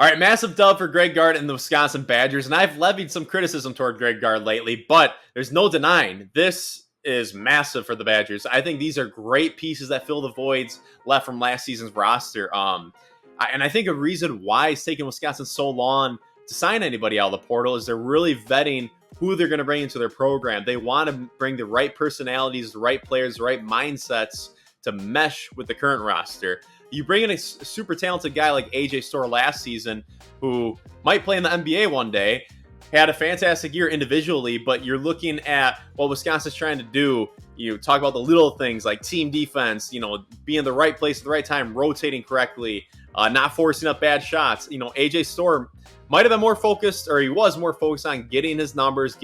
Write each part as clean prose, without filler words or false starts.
All right, massive dub for Greg Gard and the Wisconsin Badgers, and I've levied some criticism toward Greg Gard lately, but there's no denying this is massive for the Badgers. I think these are great pieces that fill the voids left from last season's roster. And I think a reason why it's taken Wisconsin so long to sign anybody out of the portal is they're really vetting who they're going to bring into their program. They want to bring the right personalities, the right players, the right mindsets to mesh with the current roster. You bring in a super talented guy like AJ Storr last season, who might play in the NBA one day, had a fantastic year individually, but you're looking at what Wisconsin's trying to do. You talk about the little things like team defense, being in the right place at the right time, rotating correctly, not forcing up bad shots. AJ Storr might have been more focused, or he was more focused on getting his numbers,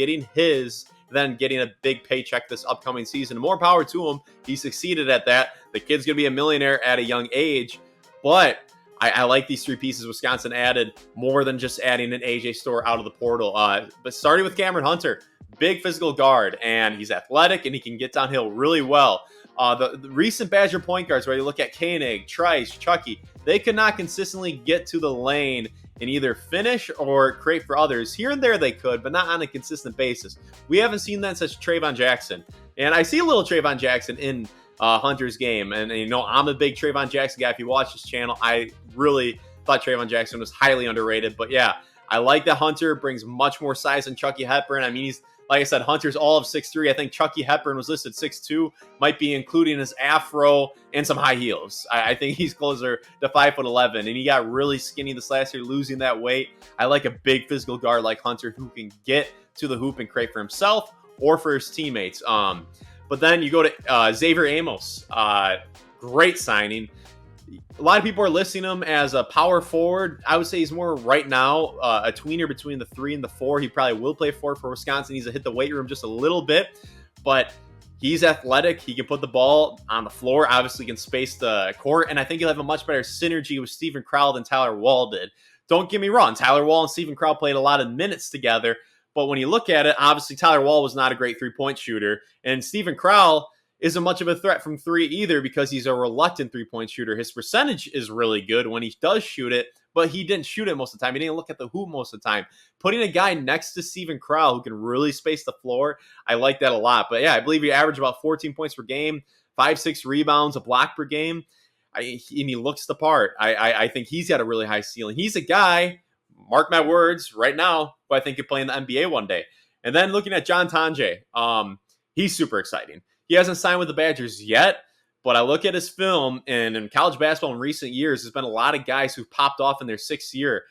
than getting a big paycheck this upcoming season. More power to him. He succeeded at that. The kid's going to be a millionaire at a young age. But I like these three pieces Wisconsin added more than just adding an AJ Storr out of the portal. But starting with Camren Hunter, big physical guard, and he's athletic and he can get downhill really well. The recent Badger point guards, where you look at Koenig, Trice, Chucky, they could not consistently get to the lane and either finish or create for others. Here and there they could, but not on a consistent basis. We haven't seen that since Trayvon Jackson. And I see a little Trayvon Jackson in Hunter's game. And I'm a big Trayvon Jackson guy. If you watch this channel, I really thought Trayvon Jackson was highly underrated. But yeah, I like that Hunter brings much more size than Chucky Hepburn. I mean, he's, like I said, Hunter's all of 6'3". I think Chucky Hepburn was listed 6'2", might be including his afro and some high heels. I think he's closer to 5'11", and he got really skinny this last year, losing that weight. I like a big physical guard like Hunter who can get to the hoop and create for himself or for his teammates. But then you go to Xavier Amos. Great signing. A lot of people are listing him as a power forward. I would say he's more right now a tweener between the 3 and the 4. He probably will play 4 for Wisconsin. He's to hit the weight room just a little bit, but he's athletic. He can put the ball on the floor. Obviously, can space the court, and I think he'll have a much better synergy with Steven Crowell than Tyler Wall did. Don't get me wrong. Tyler Wall and Steven Crowell played a lot of minutes together, but when you look at it, obviously Tyler Wall was not a great three-point shooter, and Steven Crowell isn't much of a threat from 3 either because he's a reluctant three-point shooter. His percentage is really good when he does shoot it, but he didn't shoot it most of the time. He didn't look at the hoop most of the time. Putting a guy next to Steven Crowell who can really space the floor, I like that a lot. But yeah, I believe he averaged about 14 points per game, 5-6 rebounds, a block per game, and he looks the part. I think he's got a really high ceiling. He's a guy, mark my words, right now, who I think could play in the NBA one day. And then looking at John Tonje, he's super exciting. He hasn't signed with the Badgers yet, but I look at his film, and in college basketball in recent years, there's been a lot of guys who've popped off in their 6th year.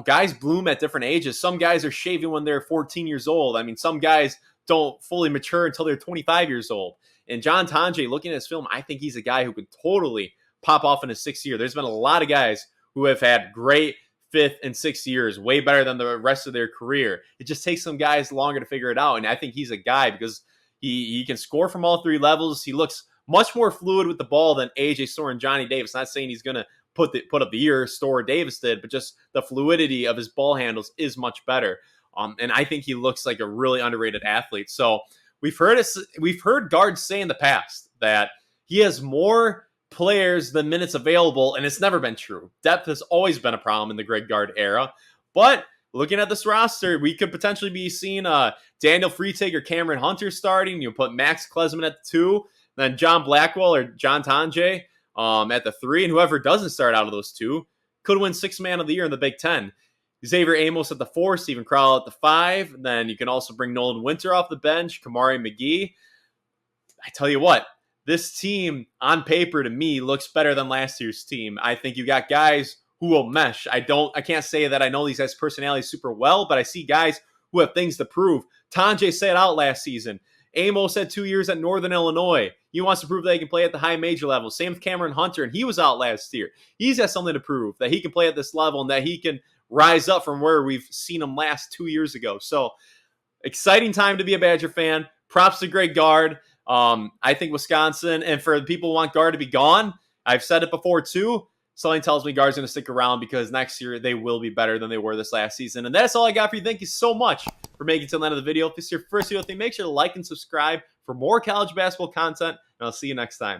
Guys bloom at different ages. Some guys are shaving when they're 14 years old. I mean, some guys don't fully mature until they're 25 years old. And John Tonje, looking at his film, I think he's a guy who could totally pop off in his 6th year. There's been a lot of guys who have had great 5th and 6th years, way better than the rest of their career. It just takes some guys longer to figure it out, and I think he's a guy because he can score from all 3 levels. He looks much more fluid with the ball than AJ Storr and Johnny Davis. Not saying he's going to put up the year Storr or Davis did, but just the fluidity of his ball handles is much better. And I think he looks like a really underrated athlete. So we've heard guards say in the past that he has more players than minutes available, and it's never been true. Depth has always been a problem in the Greg Gard era, but looking at this roster, we could potentially be seeing Daniel Freitag or Camren Hunter starting. You put Max Klesman at the 2, then John Blackwell or John Tonje at the 3, and whoever doesn't start out of those 2 could win 6th man of the year in the Big Ten. Xavier Amos at the 4, Steven Crowell at the 5. Then you can also bring Nolan Winter off the bench, Kamari McGee. I tell you what, this team on paper to me looks better than last year's team. I think you got guys who will mesh. I can't say that I know these guys' personalities super well, but I see guys who have things to prove. Tonje sat out last season. Amos had 2 years at Northern Illinois. He wants to prove that he can play at the high major level. Same with Camren Hunter, and he was out last year. He's got something to prove, that he can play at this level and that he can rise up from where we've seen him last 2 years ago. So, exciting time to be a Badger fan. Props to Greg Gard. I think Wisconsin, and for the people who want Gard to be gone, I've said it before too, something tells me Gard's going to stick around because next year they will be better than they were this last season. And that's all I got for you. Thank you so much for making it to the end of the video. If this is your first video, make sure to like and subscribe for more college basketball content, and I'll see you next time.